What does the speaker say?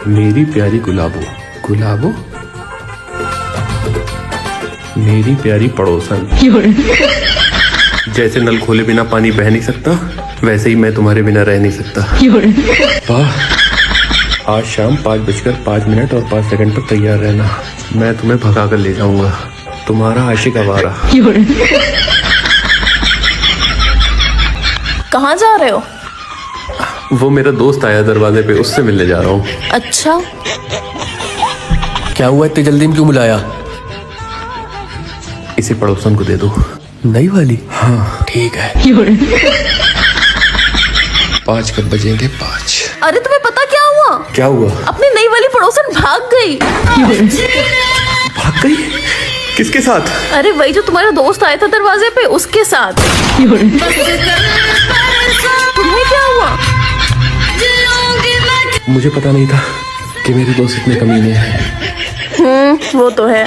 मेरी प्यारी गुलाबो, गुलाबो मेरी प्यारी पड़ोसन। जैसे नल खोले बिना पानी बह नहीं सकता, वैसे ही मैं तुम्हारे बिना रह नहीं सकता। वाह, आज शाम 5:05 और 5 सेकंड पर तैयार रहना। मैं तुम्हें भगा कर ले जाऊंगा, तुम्हारा आशिक आवारा। कहाँ जा रहे हो? वो मेरा दोस्त आया दरवाजे पे, उससे मिलने जा रहा हूँ। अच्छा, क्या हुआ, इतनी जल्दी में क्यों बुलाया? इसे पड़ोसन को दे दो। नई वाली? हाँ ठीक है। 5 कब बजेंगे? 5। अरे तुम्हें पता क्या हुआ? क्या हुआ? अपनी नई वाली पड़ोसन भाग गई। भाग गई? किसके साथ? अरे वही जो तुम्हारा दोस्त आया था दरवाजे पे, उसके साथ। तुम्हें क्या हुआ? मुझे पता नहीं था कि मेरे दोस्त इतने कमीने हैं। वो तो है।